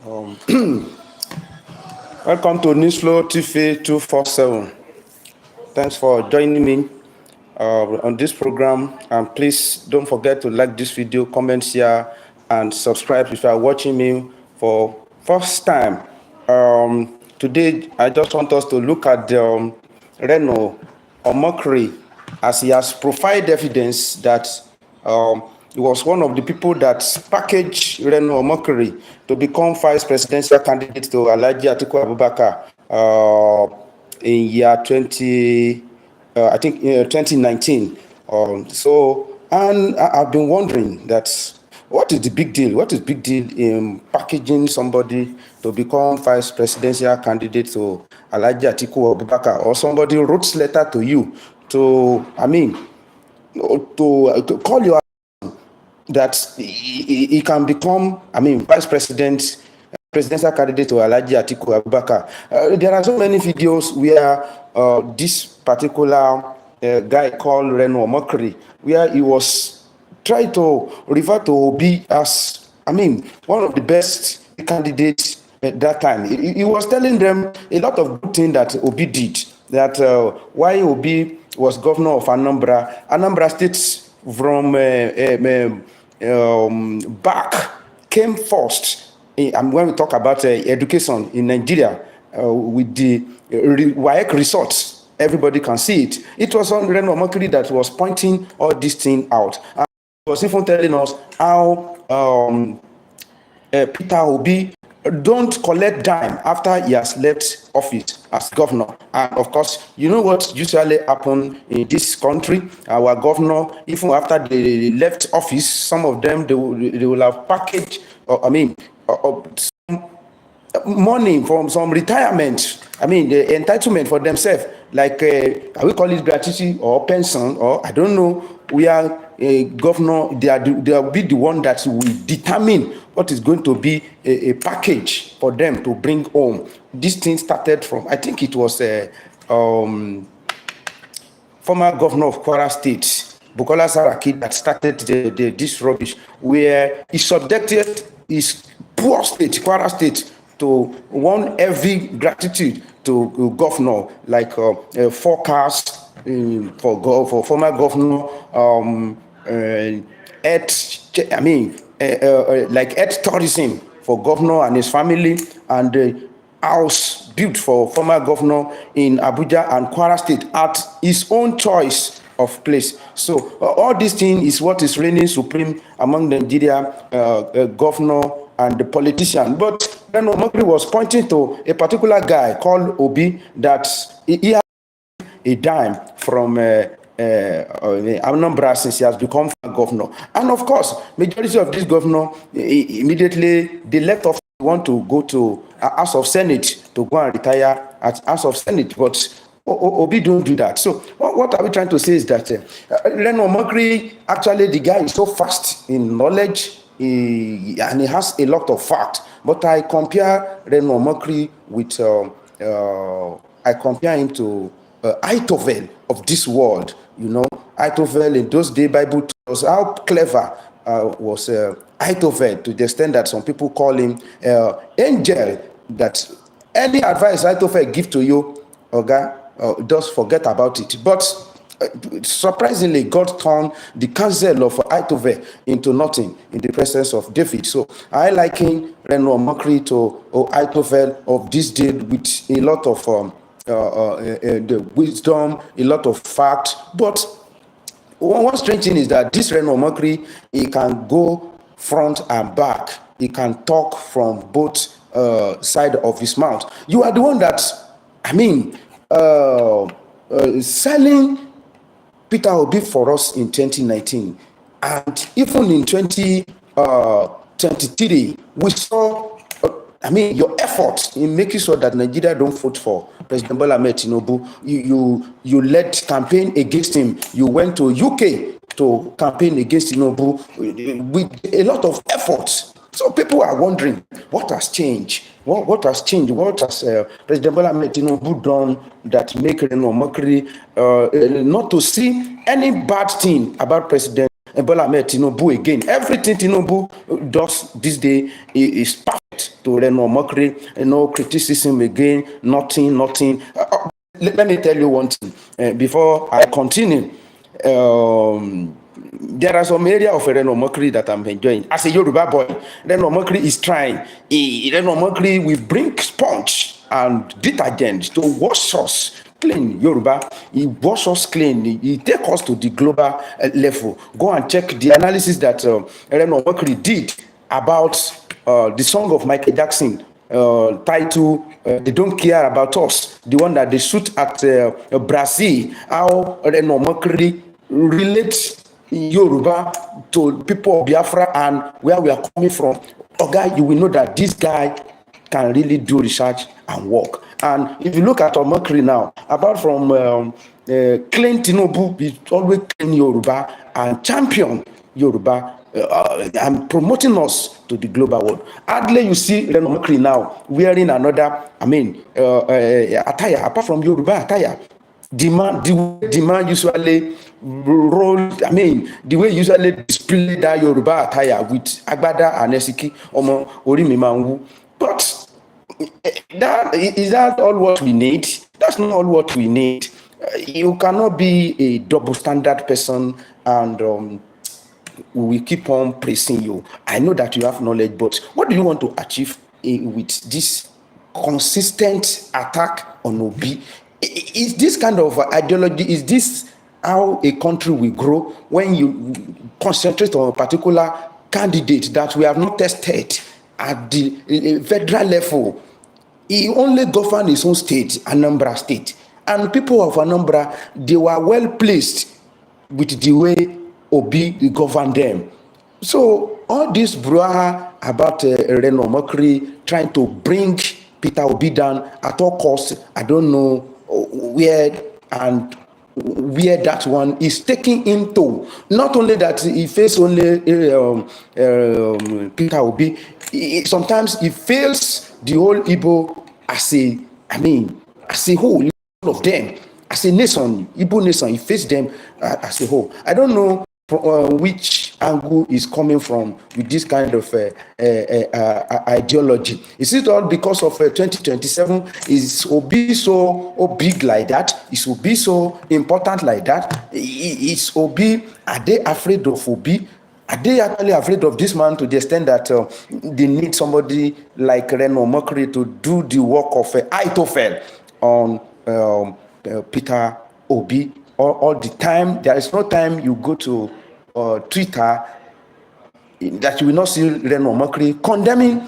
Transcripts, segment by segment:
Um, Welcome to Newsflow TV 247. Thanks for joining me on this program. And please don't forget to like this video, comment, share, and subscribe if you are watching me for first time. Today, I just want us to look at the Reno omokri, as he has provided evidence that he was one of the people that packaged Reno omokri to become vice presidential candidate to Alhaji Atiku Abubakar in year 2019. And I've been wondering that what is the big deal? What is big deal in packaging somebody to become vice presidential candidate to Alhaji Atiku Abubakar, or somebody wrote letter to you to call you that he can become, vice president, presidential candidate to Alhaji Atiku Abubakar. There are so many videos where this particular guy called Reno omokri, where he was trying to refer to Obi as, one of the best candidates at that time. He was telling them a lot of good things that Obi did, that why Obi was governor of Anambra State from back came first. And when we talk about education in Nigeria, with the WAEC results, everybody can see it. It was on Reno omokri that was pointing all these things out. And he was even telling us how Peter Obi don't collect dime after he has left office as governor. And of course, you know what usually happen in this country. Our governor, even after they left office, some of them they will have packaged, some money from some retirement, the entitlement for themselves, like we call it gratuity or pension, or I don't know. We are a governor, they will be the one that will determine what is going to be a package for them to bring home. This thing started from, I think it was former governor of Kwara State, Bukola Saraki, that started this rubbish, where he subjected his poor state, Kwara State, to one heavy gratitude to governor, like forecast for former governor, like earth tourism for governor and his family, and house built for former governor in Abuja and Kwara State at his own choice of place. So all these things is what is reigning supreme among Nigeria governor and the politician. But Reno omokri was pointing to a particular guy called Obi that he had a dime from Anambra since he has become governor. And of course, majority of this governor, immediately they left off, want to go to House of Senate to go and retire at House of Senate, but Obi don't do that. So what are we trying to say is that Reno omokri, actually the guy is so fast in knowledge, and he has a lot of fact. But I compare Reno omokri with I compare him to Aitovel of this world. Aitovel in those days, Bible tells us how clever was Aitovel, to the extent that some people call him angel, that any advice Aitovel give to you, just forget about it. But surprisingly, God turned the counsel of Aitovel into nothing in the presence of David. So I liken Reno omokri to Aitovel of this day, with a lot of the wisdom, a lot of fact. But one strange thing is that this Reno omokri, he can go front and back. He can talk from both sides of his mouth. You are the one that, selling Peter Obi for us in 2019, and even in 2023, we saw your efforts in making sure that Nigeria don't vote for President Bola Hammed TINUBU. You led campaign against him. You went to UK to campaign against TINUBU with a lot of efforts. So people are wondering, what has changed? What has changed? What has President Bola Hammed TINUBU done that make Reno omokri not to see any bad thing about President Bola Hammed TINUBU again? Everything TINUBU does this day is perfect. to Reno omokri, no criticism again, nothing. Let me tell you one thing before I continue. There are some area of Reno omokri that I'm enjoying. As a Yoruba boy, Reno omokri is trying. Reno omokri will bring sponge and detergent to wash us clean. Yoruba, he wash us clean. He take us to the global level. Go and check the analysis that Reno omokri did about the song of Michael Jackson, title They Don't Care About Us, the one that they shoot at Brazil. How Reno omokri relates Yoruba to people of Biafra and where we are coming from. Okay, you will know that this guy can really do research and work. And if you look at omokri now, apart from claim Tinubu, he always claim Yoruba and champion Yoruba and promoting us to the global world. Hardly you see Reno omokri now wearing another, attire apart from Yoruba attire. The man usually the way usually display that Yoruba attire with agbada and esiki, omo ori mi ma nwu. But is that all what we need? That's not all what we need. You cannot be a double standard person and we will keep on praising you. I know that you have knowledge, but what do you want to achieve with this consistent attack on Obi? Is this kind of ideology, is this how a country will grow when you concentrate on a particular candidate that we have not tested at the federal level? He only governed his own state, Anambra State. And people of Anambra, they were well placed with the way Obi governed them. So all this brouhaha about Reno omokri trying to bring Peter Obi down at all costs, I don't know where that one is taking him to. Not only that he faced only Peter Obi, sometimes he fails the whole Igbo as a whole, all of them, as a nation, Igbo nation, he faced them as a whole. I don't know which angle is coming from with this kind of ideology. Is it all because of 2027? Is Obi so big like that? Is Obi so important like that? Is Obi, are they afraid of Obi? Are they actually afraid of this man to the extent that they need somebody like Reno omokri to do the work of Aitofel on Peter Obi? All the time? There is no time you go to Twitter that you will not see Reno omokri condemning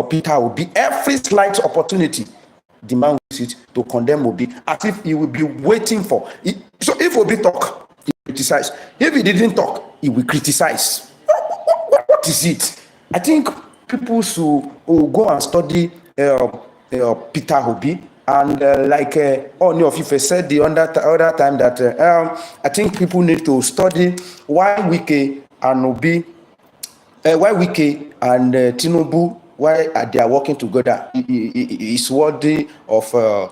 Peter Obi. Every slight opportunity, the man uses it to condemn Obi, as if he will be waiting for it. So if Obi talk, he criticize. If he didn't talk, he will criticize. What is it? I think people should go and study Peter Obi. And like Oni of Ife said the other time that I think people need to study why Wike and Obi, why Wike and Tinubu, why they are working together. It's worthy of a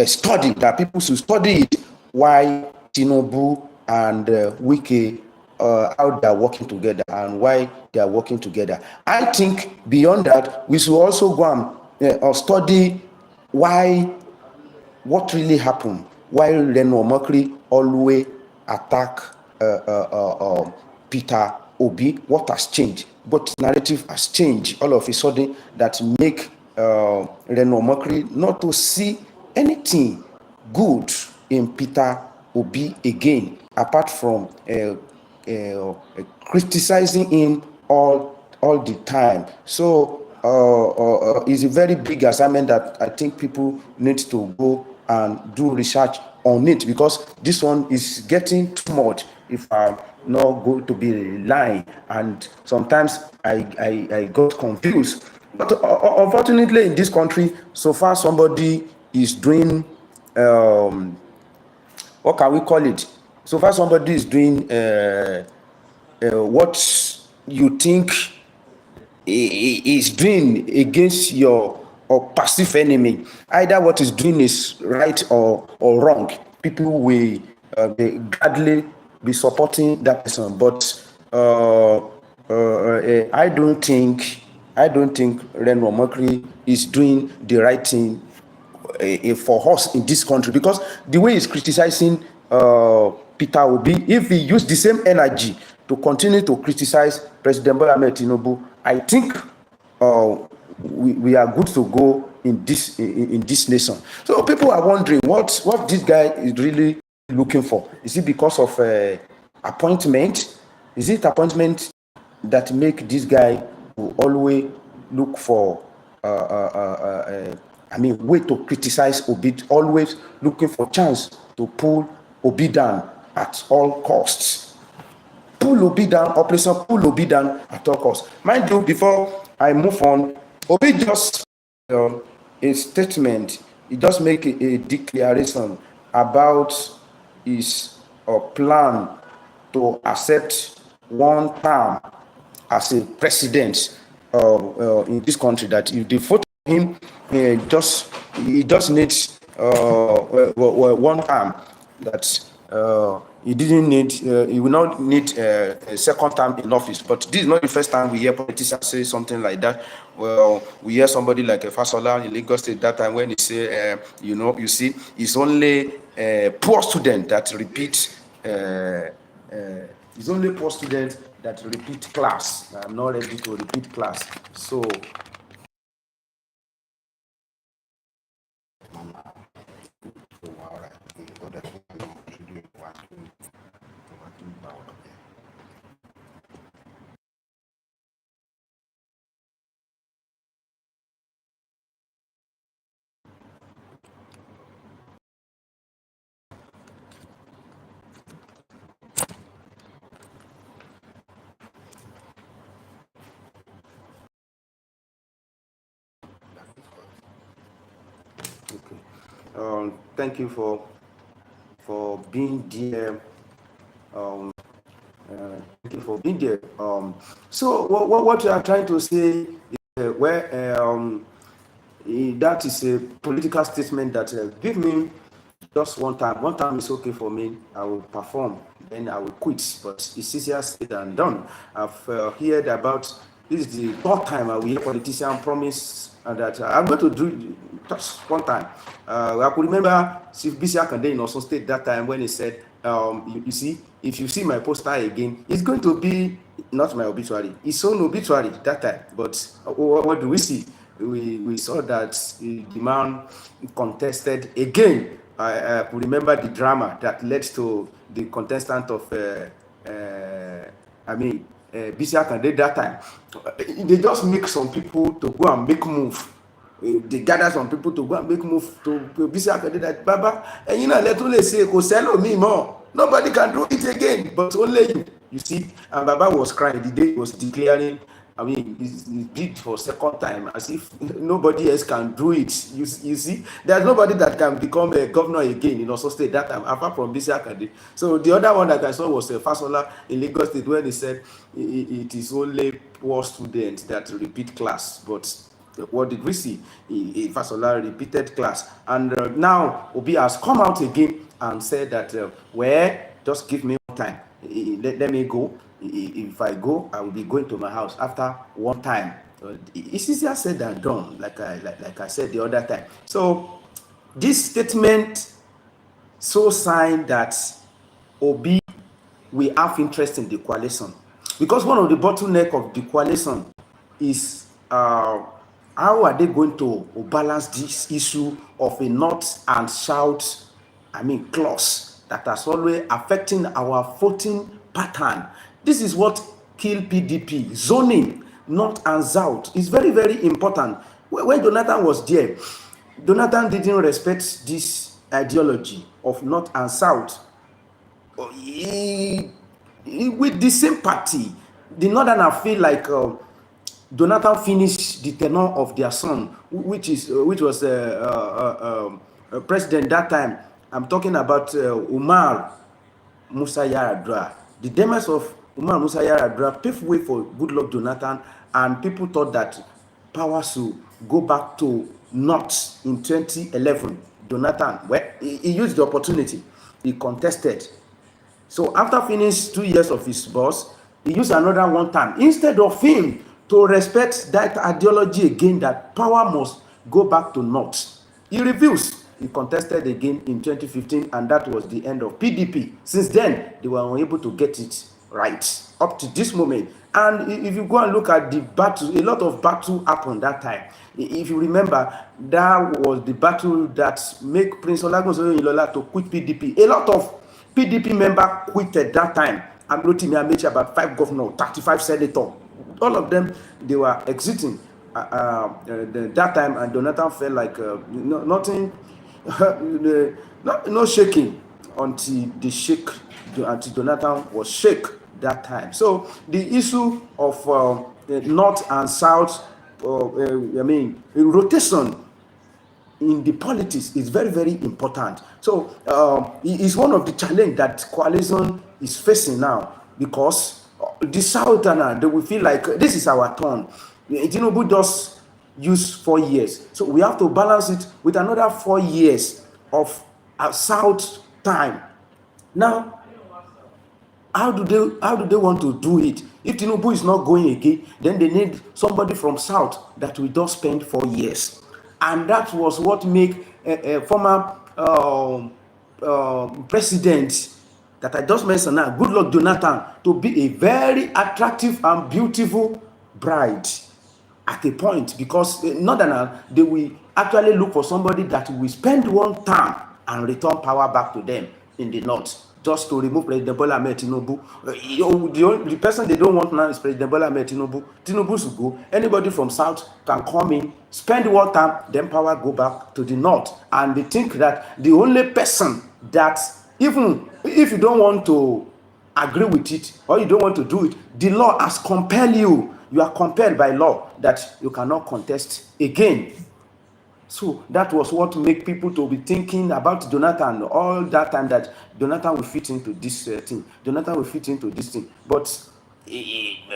study, that people should study it. Why Tinubu and Wike, how they are working together and why they are working together. I think beyond that, we should also go and study what really happened, why Reno omokri always attack Peter Obi. What has changed? But narrative has changed all of a sudden that make Reno omokri not to see anything good in Peter Obi again, apart from criticizing him all the time. So it's a very big assignment that I think people need to go and do research on it, because this one is getting too much if I'm not going to be lying. And sometimes I got confused. But unfortunately in this country, so far somebody is doing, what can we call it? So far somebody is doing what you think is doing against your or perceived enemy. Either what is doing is right or wrong. People will gladly be supporting that person. But I don't think Reno omokri is doing the right thing for us in this country, because the way he's criticizing Peter Obi, if he used the same energy to continue to criticize President Bola Hammed TINUBU, I think uh, we are good to go in this nation. So people are wondering what this guy is really looking for. Is it because of appointment? Is it appointment that make this guy to always look for way to criticize Obi, always looking for chance to pull Obi down at all costs? Pull Obi down, operation pull Obi down at all costs. Mind you, before I move on, Obi just a statement. He just make a declaration about his plan to accept one term as a president in this country. That if they vote for him, he just needs one term. That he didn't need. He will not need a second term in office. But this is not the first time we hear politicians say something like that. Well, we hear somebody like a Fasola in Lagos State that time when he say, you see, it's only poor student that repeat. It's only poor students that repeat class. I'm not ready to repeat class. So okay. Thank you for being there. Thank you for being there. So what you are trying to say is that is a political statement that give me just one time. One time is okay for me. I will perform, then I will quit. But it's easier said than done. I've heard about this is the third time I will hear politician promise that I'm going to do it just one time. I could remember Chief Bisi Akande in Osun State that time when he said, you see, if you see my poster again, it's going to be not my obituary, his own obituary that time. But what do we see? We saw that the man contested again. I could remember the drama that led to the contestant of Bisi Akande that time. They just make some people to go and make move. They gather some people to go and make move to Bisi Akande that Baba, and you know, let me say, go sell me more. Nobody can do it again, but only you. You see, and Baba was crying the day he was declaring. I mean, he did for second time as if nobody else can do it. You see, there's nobody that can become a governor again in Osun State that time, apart from Bisi Akande. So the other one that I saw was Fasola in Lagos State, where they said it is only poor students that repeat class. But what did we see? Fasola repeated class, and now Obi has come out again and said that, just give me one time. Let me go. If I go, I will be going to my house after one time. It's easier said than done, like I said the other time. So this statement so sign that Obi will have interest in the coalition, because one of the bottleneck of the coalition is how are they going to balance this issue of a north and south clause that has always affecting our voting pattern. This is what kill PDP. Zoning north and south is very, very important. When Jonathan was there, Jonathan didn't respect this ideology of north and south. With the same party, the northern feel like Jonathan finished the tenure of their son, which was president that time. I'm talking about Umar Musa Yar'Adua. The demise of Umar Musa Yar'Adua paved way for Goodluck Jonathan, and people thought that power should go back to North in 2011. Jonathan, he used the opportunity. He contested. So after finished 2 years of his boss, he used another one time. Instead of him to respect that ideology again, that power must go back to North, he refused. He contested again in 2015, and that was the end of PDP. Since then, they were unable to get it right up to this moment. And if you go and look at the battle, a lot of battle happened that time. If you remember, that was the battle that made Prince Olagunsoye Ilola to quit PDP. A lot of PDP members quitted that time. I'm noting about 5 governors, 35 senators. All of them, they were exiting that time, and Jonathan felt like nothing, no shaking until Jonathan was shake that time. So the issue of North and South, rotation in the politics is very, very important. So it's one of the challenges that coalition is facing now, because the Southerners, they will feel like this is our turn. Tinubu just used 4 years, so we have to balance it with another 4 years of South time. Now, how do they want to do it? If Tinubu is not going again, then they need somebody from South that will just spend 4 years. And that was what made a former president that I just mentioned now, Goodluck Jonathan, to be a very attractive and beautiful bride at a point, because Northerners, they will actually look for somebody that will spend one term and return power back to them in the North, just to remove President Bola Hammed TINUBU. The person they don't want now is President Bola Hammed TINUBU. Tinubu should go. Anybody from South can come in, spend one time, then power go back to the North. And they think that the only person that, even if you don't want to agree with it or you don't want to do it, the law has compelled you. You are compelled by law that you cannot contest again. So that was what made people to be thinking about Jonathan all that time, that Jonathan will fit into this thing. Jonathan will fit into this thing. But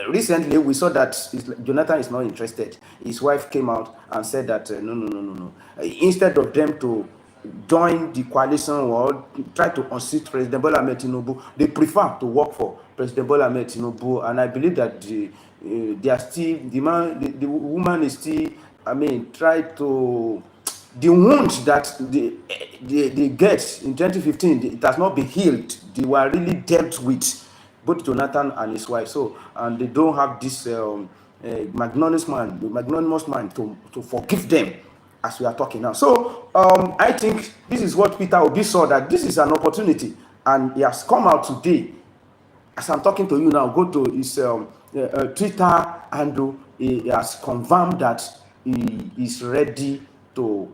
recently we saw that Jonathan is not interested. His wife came out and said that no. Instead of them to join the coalition or try to unseat President Bola Hammed TINUBU, they prefer to work for President Bola Hammed TINUBU. And I believe that they are still, the woman is still, try to, the wound that they get in 2015, it has not been healed. They were really dealt with, both Jonathan and his wife. So, and they don't have this magnanimous mind to forgive them as we are talking now. So, I think this is what Peter Obi saw, that this is an opportunity, and he has come out today. As I'm talking to you now, go to his Twitter handle. He has confirmed that he is ready to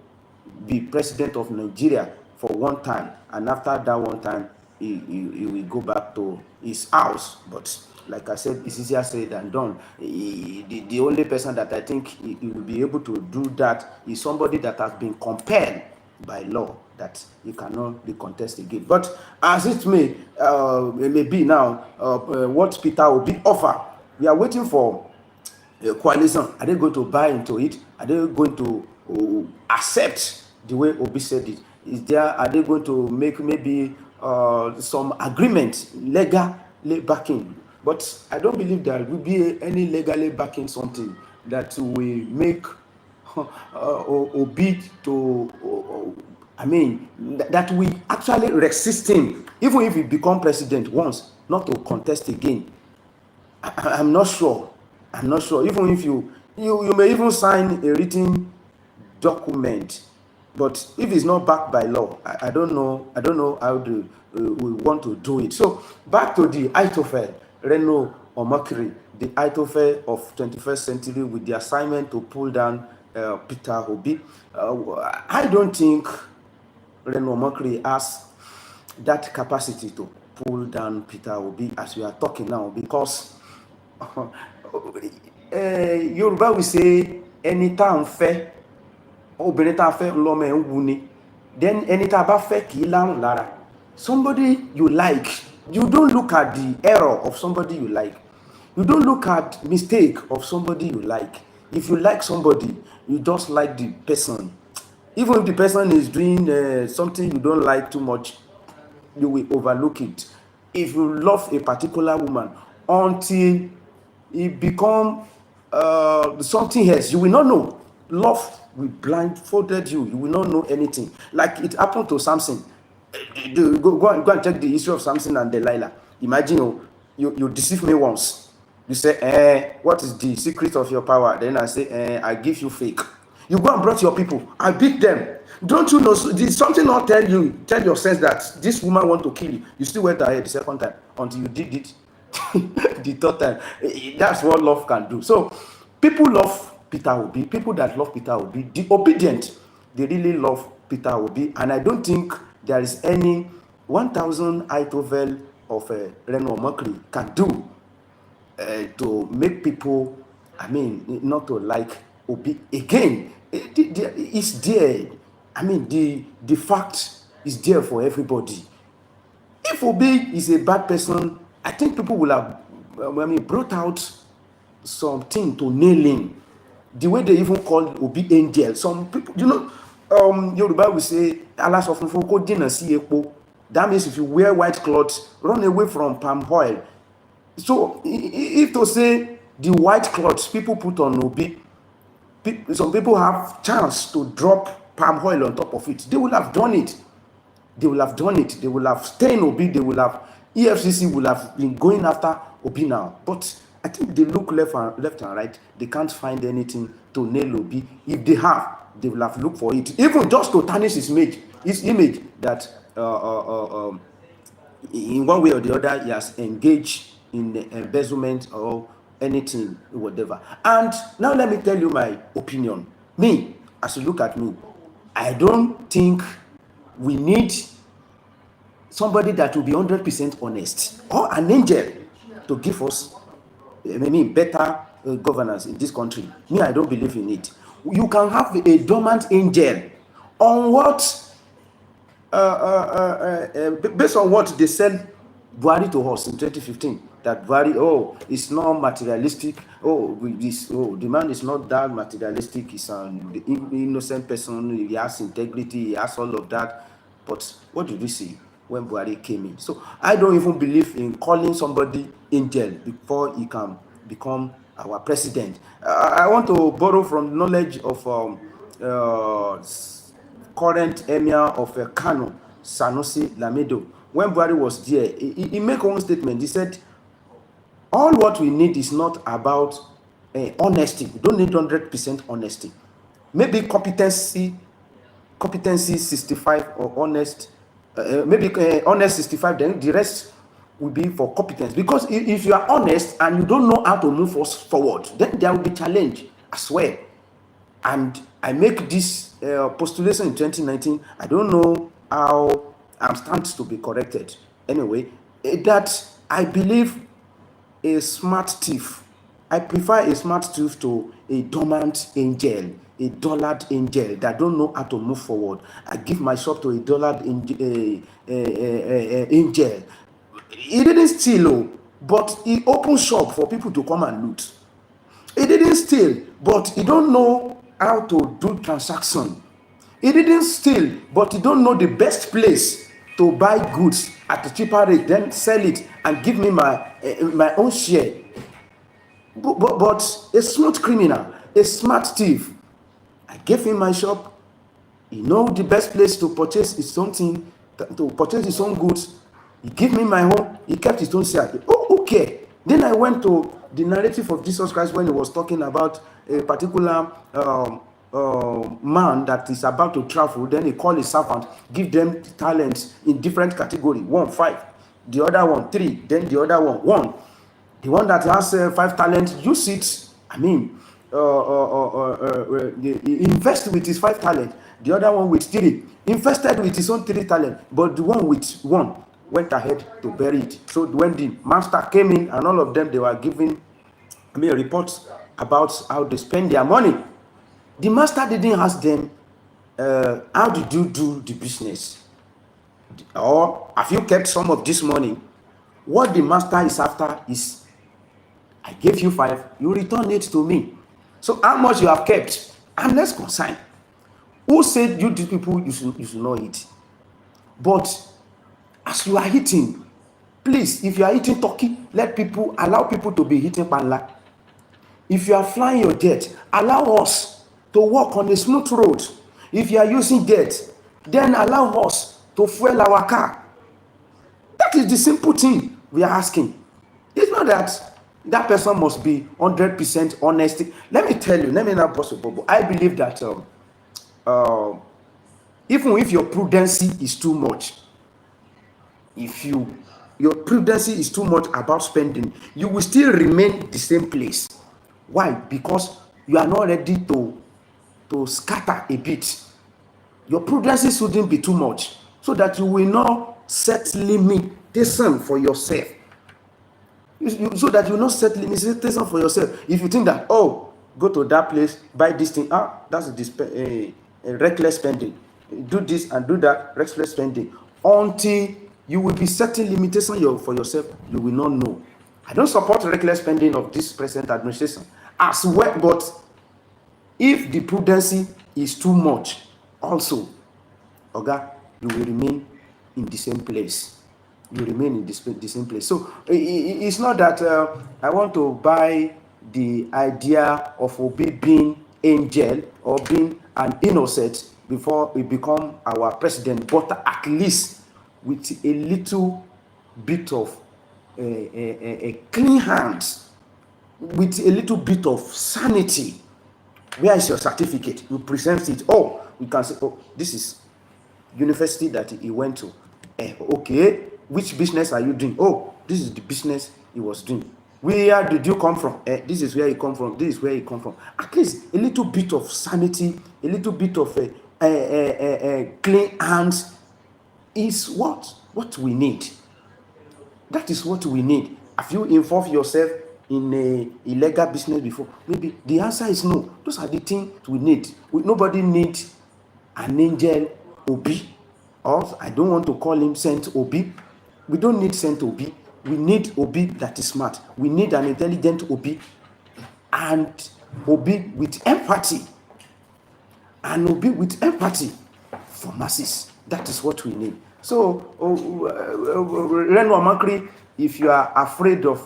be president of Nigeria for one time, and after that one time, he will go back to his house. But like I said, it's easier said than done. The only person that I think he will be able to do that is somebody that has been compelled by law, that he cannot be contested again. But as it may be now, what Peter Obi offer, we are waiting for a coalition. Are they going to buy into it? Are they going to accept the way Obi said it? Are they going to make maybe some agreement, legally backing? But I don't believe there will be any legally backing something that will make Obi to, that we actually resist him, even if he become president once, not to contest again. I'm not sure. Even if you may even sign a written document, but if it's not backed by law, I don't know how we want to do it. So back to the Ahithophel, Reno omokri, the Ahithophel of 21st century, with the assignment to pull down Peter Obi. I don't think Reno omokri has that capacity to pull down Peter Obi as we are talking now, because Yoruba will say, anytime fair, obìnrin tá fẹ́ lọ́mọ ẹ̀ ń wu ni. Then ẹni tá bá fẹ́ kì í lárùn lára. Somebody you like, you don't look at the error of somebody you like. You don't look at mistake of somebody you like. If you like somebody, you just like the person. Even if the person is doing something you don't like too much, you will overlook it. If you love a particular woman, until it become something else. You will not know. Love will blindfolded you. You will not know anything. Like it happened to Samson. Go and check the history of Samson and Delilah. Imagine you deceive me once. You say, what is the secret of your power? Then I say, I give you fake. You go and brought your people. I beat them. Don't you know? Did something not tell your sense that this woman want to kill you? You still went ahead the second time until you did it the third time. That's what love can do. So people love Peter Obi. People that love Peter Obi, the obedient, they really love Peter Obi. And I don't think there is any 1,000 Itovel of Reno omokri can do to make people, I mean, not to like Obi again. It's there. I mean, the fact is there for everybody. If Obi is a bad person, I think people will have, brought out something to nail him. The way they even call Obi angel. Some people, Yoruba will say, "Alas of Fufu dina si epo." That means if you wear white clothes, run away from palm oil. So if to say the white clothes people put on Obi, some people have chance to drop palm oil on top of it. They will have done it. They will have done it. They will have stayed Obi. They will have, EFCC will have been going after Obi now. But I think they look left and right. They can't find anything to nail Obi. If they have, they will have looked for it. Even just to tarnish his image that in one way or the other he has engaged in embezzlement or anything, whatever. And now let me tell you my opinion. Me, as you look at me, I don't think we need somebody that will be 100% honest or an angel to give us better governance in this country. Me, I don't believe in it. You can have a dormant angel on what based on what they said Buhari to us in 2015, that Buhari, it's not materialistic. The man is not that materialistic. He's an innocent person. He has integrity. He has all of that. But what did we see when Buhari came in? So I don't even believe in calling somebody angel before he can become our president. I want to borrow from knowledge of current emir of Kano, Sanusi Lamido. When Buhari was there, he made one statement. He said, all what we need is not about honesty. We don't need 100% honesty. Maybe competency 65 or honest, honest 65, then the rest will be for competence. Because if you are honest and you don't know how to move us forward, then there will be challenge as well. And I make this postulation in 2019. I don't know how I'm stands to be corrected. Anyway, that I believe a smart thief. I prefer a smart thief to a dormant angel, a dullard angel that don't know how to move forward. I give my shop to a dullard angel. He didn't steal, but he opened shop for people to come and loot. He didn't steal, but he don't know how to do transaction. He didn't steal, but he don't know the best place to buy goods at a cheaper rate, then sell it and give me my own share. But a smooth criminal, a smart thief, I gave him my shop. He know the best place to purchase his something, to purchase his own goods. He gave me my home. He kept his own share. Oh, okay. Then I went to the narrative of Jesus Christ when he was talking about a particular man that is about to travel. Then he called his servant, give them talents in different category. 1, 5. The other one, 3. Then the other one, 1. The one that has 5 talents, use it. I mean, invest with his 5 talents. The other one with 3. Invested with his own 3 talents. But the one with 1 went ahead to bury it. So when the master came in and all of them, they were giving me reports about how they spend their money. The master didn't ask them, how did you do the business? Or have you kept some of this money? What the master is after is, I gave you 5, you return it to me. So how much you have kept? I'm less concerned. Who said you these people you should not eat? But as you are eating, Please, if you are eating turkey, allow people to be eating panla. If you are flying your jet, allow us to walk on a smooth road. If you are using jet, then allow us to fuel our car. That is the simple thing we are asking. It's not that person must be 100% honest. Let me tell you, let me not boast about, I believe that even if your prudence is too much, if your prudence is too much about spending, you will still remain the same place. Why? Because you are not ready to scatter a bit. Your prudence shouldn't be too much, so that you will not set limitation for yourself. So that you will not set limitation for yourself. If you think that, oh, go to that place, buy this thing, that's a reckless spending. Do this and do that, reckless spending. Until you will be setting limitation for yourself, you will not know. I don't support reckless spending of this present administration as well, but if the prudence is too much, also, Oga, you will remain in the same place. You remain in the same place. So it's not that I want to buy the idea of Obi being angel or being an innocent before we become our president, but at least with a little bit of a clean hands, with a little bit of sanity. Where is your certificate? You present it. Oh, we can say, oh, this is university that he went to. Okay, which business are you doing? Oh, this is the business he was doing. Where did you come from? This is where he come from. This is where he come from. At least a little bit of sanity, a little bit of clean hands is what we need. That is what we need. Have you involved yourself in a illegal business before? Maybe the answer is no. Those are the things we need. Nobody needs an angel Obi, or I don't want to call him Saint Obi. We don't need Saint Obi. We need Obi that is smart. We need an intelligent Obi, and Obi with empathy, and Obi with empathy for masses. That is what we need. So, Reno omokri, if you are afraid of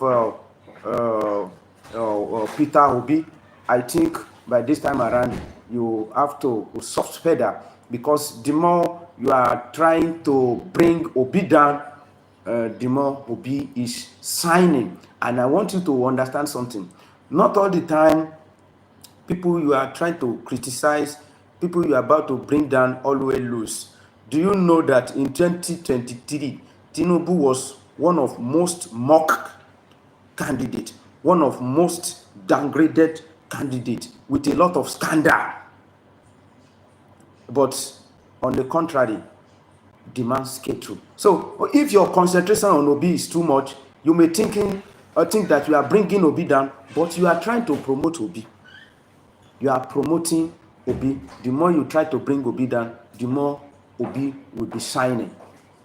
Peter Obi, I think by this time around you have to soft pedal, because the more you are trying to bring Obi down, the more Obi is signing. And I want you to understand something. Not all the time people you are trying to criticize, people you are about to bring down, always lose. Do you know that in 2023, Tinubu was one of most mocked candidates, one of most downgraded candidates with a lot of scandal? But on the contrary, the man skate through. So if your concentration on Obi is too much, you may think that you are bringing Obi down, but you are trying to promote Obi. You are promoting Obi. The more you try to bring Obi down, the more Obi will be shining.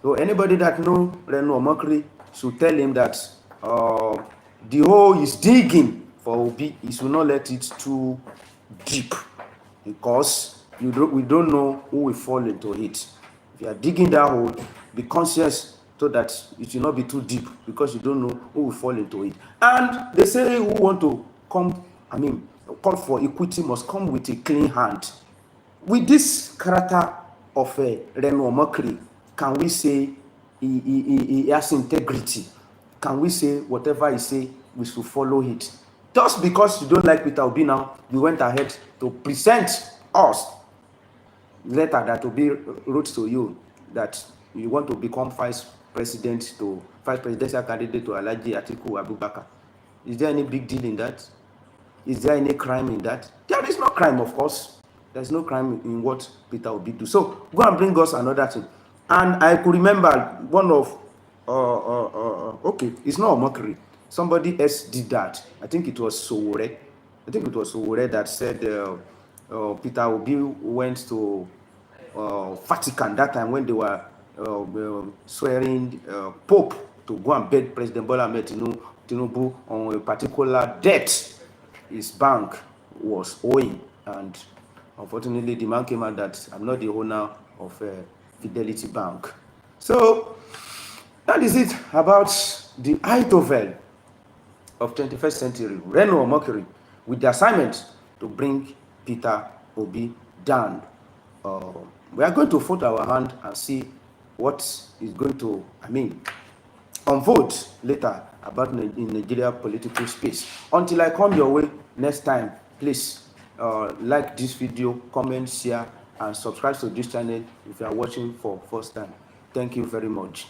So anybody that knows Reno omokri should tell him that the hole is digging for Obi. He should not let it too deep, because we don't know who will fall into it. If you are digging that hole, be conscious so that it will not be too deep, because you don't know who will fall into it. And they say who want to come, call for equity must come with a clean hand. With this character of Reno omokri, can we say he has integrity? Can we say whatever he say, we should follow it? Just because you don't like Peter Obi now, you went ahead to present us letter that Obi wrote to you that you want to become vice presidential candidate to Alhaji Atiku Abubakar. Is there any big deal in that? Is there any crime in that? There is no crime, of course. There is no crime in what Peter Obi do. So go and bring us another thing. And I could remember one of okay, it's not omokri. Somebody else did that. I think it was Sowore. That said Peter Obi went to Vatican that time when they were swearing Pope to go and beg President Bola Hammed TINUBU on a particular debt his bank was owing. And unfortunately, the man came out that I'm not the owner of Fidelity Bank. So That is it about the Itovel of 21st century, Reno omokri, with the assignment to bring Peter Obi down. We are going to fold our hand and see what is going to, unfold later about in Nigeria political space. Until I come your way next time, please like this video, comment, share, and subscribe to this channel if you are watching for first time. Thank you very much.